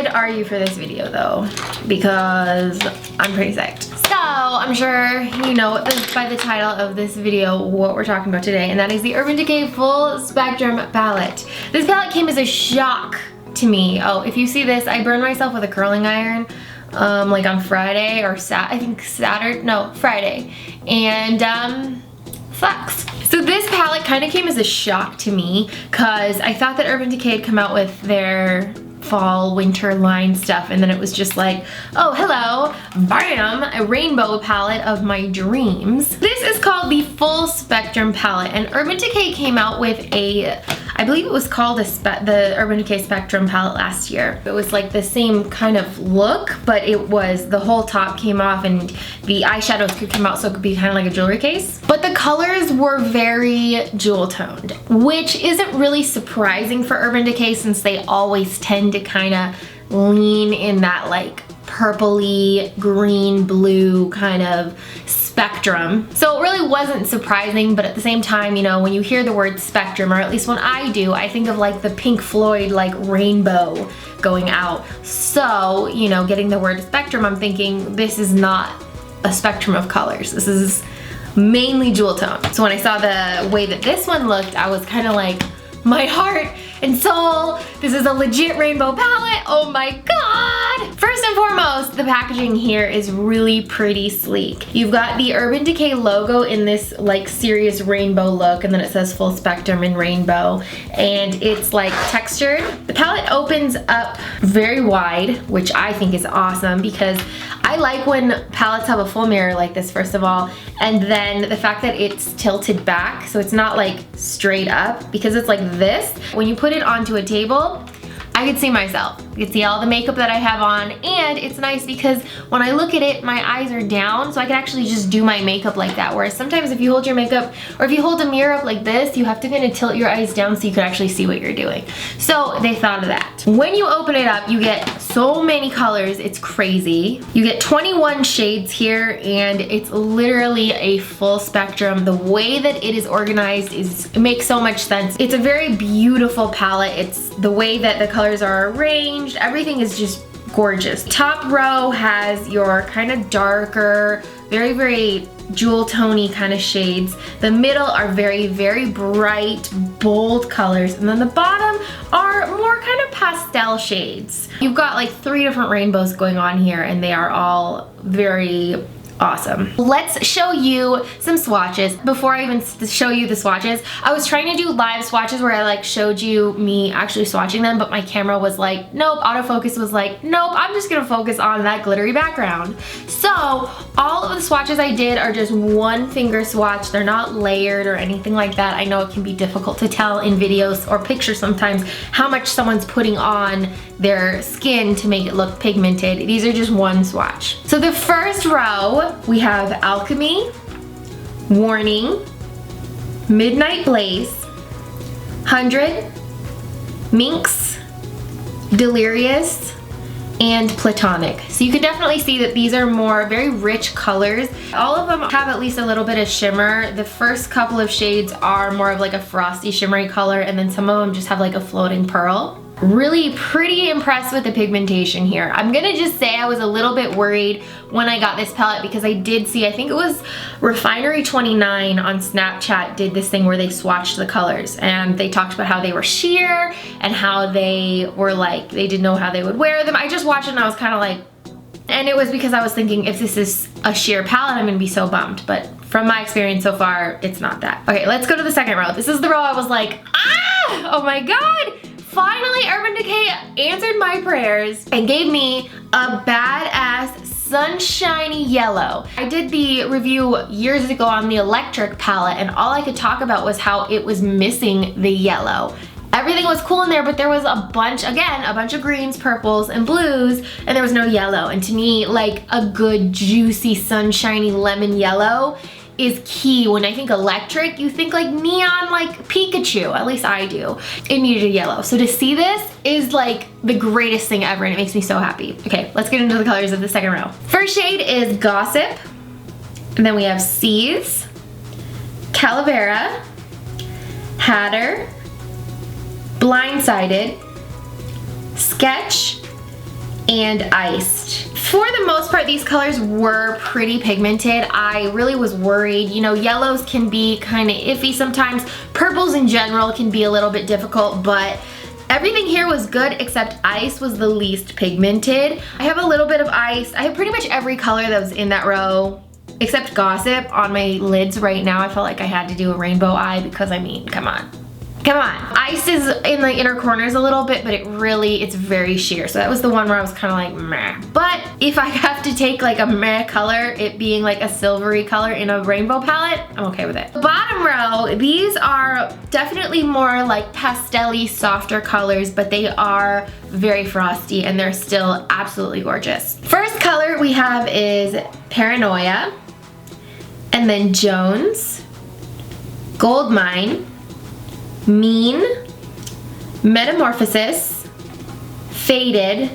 are you for this video though? Because I'm pretty psyched. So I'm sure you know by the title of this video what we're talking about today, and that is the Urban Decay Full Spectrum palette. This palette came as a shock to me. Oh, if you see this, I burned myself with a curling iron like on Friday or Friday, and sucks. So this palette kind of came as a shock to me because I thought that Urban Decay had come out with their fall winter line stuff, and then it was just like, oh hello, bam, a rainbow palette of my dreams. This is called the Full Spectrum palette, and Urban Decay came out with a, I believe it was called the Urban Decay Spectrum palette last year. It was like the same kind of look, but it was, the whole top came off and the eyeshadows could come out so it could be kind of like a jewelry case. But the colors were very jewel toned, which isn't really surprising for Urban Decay since they always tend to kind of lean in that like purpley, green, blue kind of spectrum. So it really wasn't surprising, but at the same time, you know, when you hear the word spectrum, or at least when I do, I think of like the Pink Floyd like rainbow going out. So, you know, getting the word spectrum, I'm thinking this is not a spectrum of colors. This is mainly jewel tone. So when I saw the way that this one looked, I was kind of like, my heart and soul, this is a legit rainbow palette. Oh my god! First and foremost, the packaging here is really pretty sleek. You've got the Urban Decay logo in this like serious rainbow look, and then it says Full Spectrum in rainbow, and it's like textured. The palette opens up very wide, which I think is awesome because I like when palettes have a full mirror like this, first of all, and then the fact that it's tilted back, so it's not like straight up, because it's like this. When you put it onto a table, I could see myself. You can see all the makeup that I have on, and it's nice because when I look at it, my eyes are down, so I can actually just do my makeup like that. Whereas sometimes if you hold your makeup, or if you hold a mirror up like this, you have to kind of tilt your eyes down so you can actually see what you're doing. So they thought of that. When you open it up, you get so many colors, it's crazy. You get 21 shades here, and it's literally a full spectrum. The way that it is organized it makes so much sense. It's a very beautiful palette. It's the way that the colors are arranged. Everything is just gorgeous. Top row has your kind of darker, very, very jewel tony kind of shades. The middle are very, very bright, bold colors. And then the bottom are more kind of pastel shades. You've got like 3 different rainbows going on here, and they are all very awesome. Let's show you some swatches. Before I even show you the swatches, I was trying to do live swatches where I like showed you me actually swatching them, but my camera was like, nope, autofocus was like, nope, I'm just gonna focus on that glittery background. So all of the swatches I did are just one finger swatch. They're not layered or anything like that. I know it can be difficult to tell in videos or pictures sometimes how much someone's putting on their skin to make it look pigmented. These are just one swatch. So the first row, we have Alchemy, Warning, Midnight Blaze, 100, Minx, Delirious, and Platonic. So you can definitely see that these are more very rich colors. All of them have at least a little bit of shimmer. The first couple of shades are more of like a frosty shimmery color, and then some of them just have like a floating pearl. Really pretty impressed with the pigmentation here. I'm gonna just say I was a little bit worried when I got this palette because I did see, I think it was Refinery29 on Snapchat did this thing where they swatched the colors, and they talked about how they were sheer and how they were like, they didn't know how they would wear them. I just watched it and I was kind of like, and it was because I was thinking if this is a sheer palette, I'm gonna be so bummed. But from my experience so far, it's not that. Okay, let's go to the second row. This is the row I was like, ah, oh my God. Finally, Urban Decay answered my prayers and gave me a badass sunshiny yellow. I did the review years ago on the electric palette, and all I could talk about was how it was missing the yellow. Everything was cool in there, but there was a bunch, again, a bunch of greens, purples, and blues, and there was no yellow. And to me, like a good, juicy, sunshiny lemon yellow is key. When I think electric, you think like neon, like Pikachu. At least I do. It needed a yellow. So to see this is like the greatest thing ever, and it makes me so happy. Okay, let's get into the colors of the second row. First shade is Gossip, and then we have Seas, Calavera, Hatter, Blindsided, Sketch, and Iced. For the most part, these colors were pretty pigmented. I really was worried. You know, yellows can be kind of iffy sometimes. Purples in general can be a little bit difficult, but everything here was good except Ice was the least pigmented. I have a little bit of Ice. I have pretty much every color that was in that row except Gossip on my lids right now. I felt like I had to do a rainbow eye because, I mean, come on. Come on. Ice is in the inner corners a little bit, but it's very sheer. So that was the one where I was kind of like, meh. But if I have to take like a meh color, it being like a silvery color in a rainbow palette, I'm okay with it. The bottom row, these are definitely more like pastel-y, softer colors, but they are very frosty and they're still absolutely gorgeous. First color we have is Paranoia, and then Jones, Goldmine, Mean, Metamorphosis, Faded,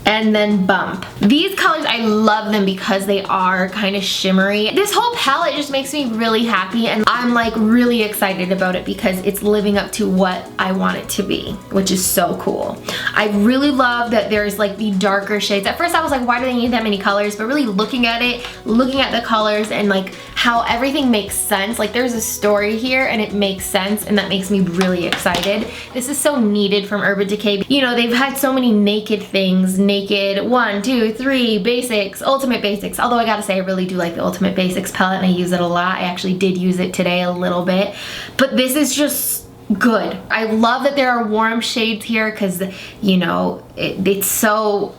and then Bump. These colors, I love them because they are kind of shimmery. This whole palette just makes me really happy, and I'm like really excited about it because it's living up to what I want it to be, which is so cool. I really love that there's like the darker shades. At first I was like, why do they need that many colors? But really looking at it, looking at the colors and like how everything makes sense. Like there's a story here and it makes sense, and that makes me really excited. This is so needed from Urban Decay. You know, they've had so many naked things, naked 1, 2, 3 basics, ultimate basics. Although I gotta say I really do like the ultimate basics palette and I use it a lot. I actually did use it today a little bit, but this is just good. I love that there are warm shades here because, you know, it's so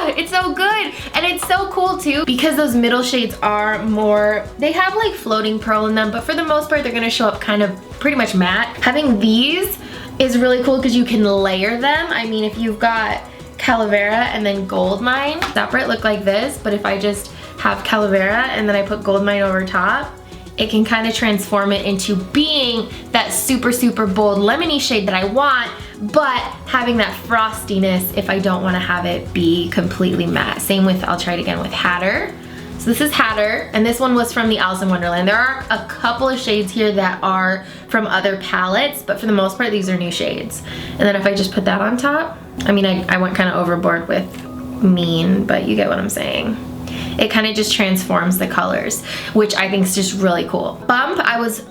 it's so good, and it's so cool too because those middle shades are more, they have like floating pearl in them, but for the most part they're gonna show up kind of pretty much matte. Having these is really cool because you can layer them. I mean, if you've got Calavera and then Goldmine separate, look like this, but if I just have Calavera and then I put Goldmine over top, it can kind of transform it into being that super, super bold lemony shade that I want, but having that frostiness if I don't want to have it be completely matte. Same with, I'll try it again with Hatter. So this is Hatter, and this one was from the Alice in Wonderland. There are a couple of shades here that are from other palettes, but for the most part, these are new shades. And then if I just put that on top, I mean, I went kind of overboard with Mean, but you get what I'm saying. It kind of just transforms the colors, which I think is just really cool. Bump, I was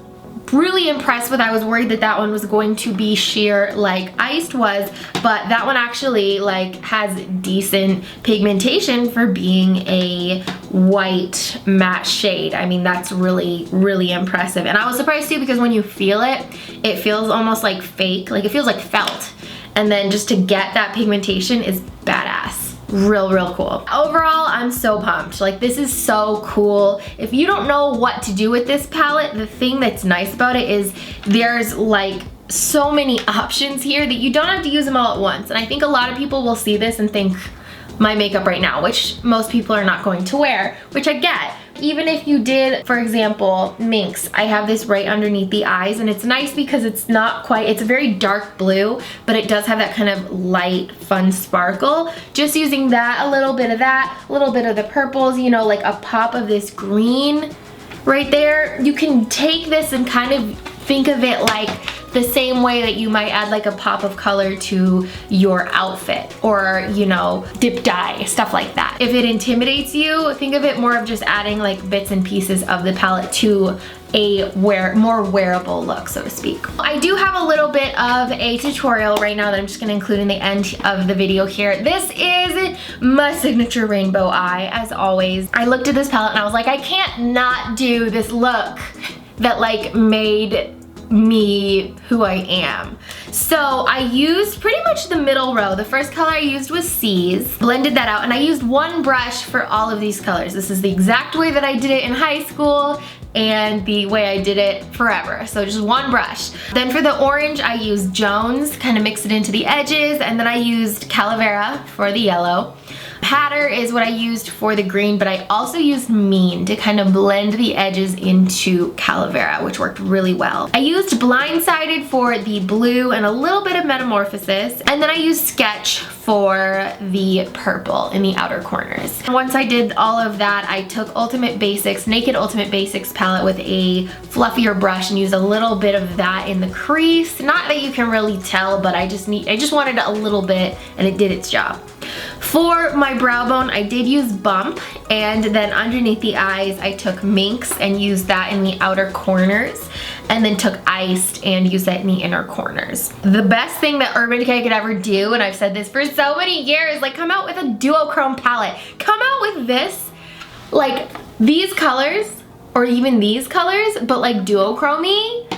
really impressed with. I was worried that that one was going to be sheer like Iced was, but that one actually like has decent pigmentation for being a white matte shade. I mean, that's really, really impressive. And I was surprised too because when you feel it, it feels almost like fake, like it feels like felt. And then just to get that pigmentation is badass. Real cool. Overall, I'm so pumped. Like, this is so cool. If you don't know what to do with this palette, the thing that's nice about it is there's like so many options here that you don't have to use them all at once. And I think a lot of people will see this and think, my makeup right now, which most people are not going to wear, which I get. Even if you did, for example, Minx, I have this right underneath the eyes, and it's nice because it's not quite, it's a very dark blue, but it does have that kind of light, fun sparkle. Just using that, a little bit of that, a little bit of the purples, you know, like a pop of this green right there. You can take this and kind of think of it like the same way that you might add like a pop of color to your outfit, or, you know, dip dye, stuff like that. If it intimidates you, think of it more of just adding like bits and pieces of the palette to a more wearable look, so to speak. I do have a little bit of a tutorial right now that I'm just gonna include in the end of the video here. This is my signature rainbow eye, as always. I looked at this palette and I was like, I can't not do this look that like made me who I am. So I used pretty much the middle row. The first color I used was C's, blended that out, and I used one brush for all of these colors. This is the exact way that I did it in high school and the way I did it forever. So just one brush. Then for the orange, I used Jones, kind of mix it into the edges, and then I used Calavera for the yellow. Hatter is what I used for the green, but I also used Mean to kind of blend the edges into Calavera, which worked really well. I used Blindsided for the blue and a little bit of Metamorphosis, and then I used Sketch for the purple in the outer corners. Once I did all of that, I took Ultimate Basics, Naked Ultimate Basics palette with a fluffier brush and used a little bit of that in the crease. Not that you can really tell, but I just wanted a little bit, and it did its job. For my brow bone, I did use Bump, and then underneath the eyes, I took Minx and used that in the outer corners, and then took Iced and used that in the inner corners. The best thing that Urban Decay could ever do, and I've said this for so many years, like come out with a duochrome palette. Come out with this, like these colors, or even these colors, but like duochrome-y.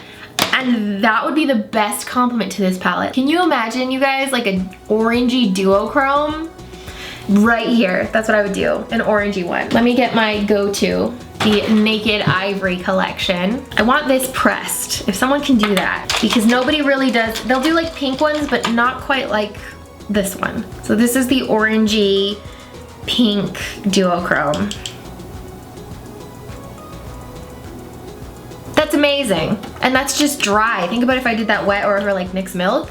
And that would be the best compliment to this palette. Can you imagine, you guys, like an orangey duochrome? Right here, that's what I would do, an orangey one. Let me get my go-to, the Naked Ivory collection. I want this pressed, if someone can do that, because nobody really does. They'll do like pink ones, but not quite like this one. So this is the orangey pink duochrome. That's amazing. And that's just dry. Think about if I did that wet or like NYX Milk.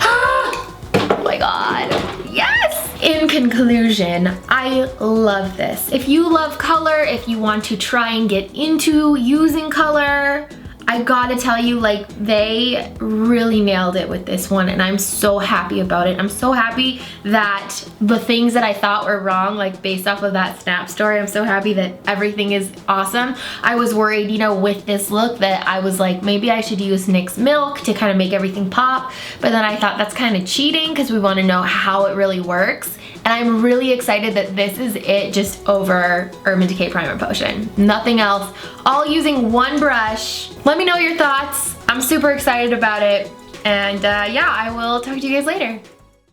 Oh my God, yes! In conclusion, I love this. If you love color, if you want to try and get into using color, I gotta tell you, like, they really nailed it with this one, and I'm so happy about it. I'm so happy that the things that I thought were wrong, like based off of that Snap story, I'm so happy that everything is awesome. I was worried, you know, with this look that I was like, maybe I should use NYX Milk to kind of make everything pop, but then I thought that's kind of cheating because we want to know how it really works. And I'm really excited that this is it, just over Urban Decay Primer Potion. Nothing else, all using one brush. Let me know your thoughts. I'm super excited about it. And yeah, I will talk to you guys later.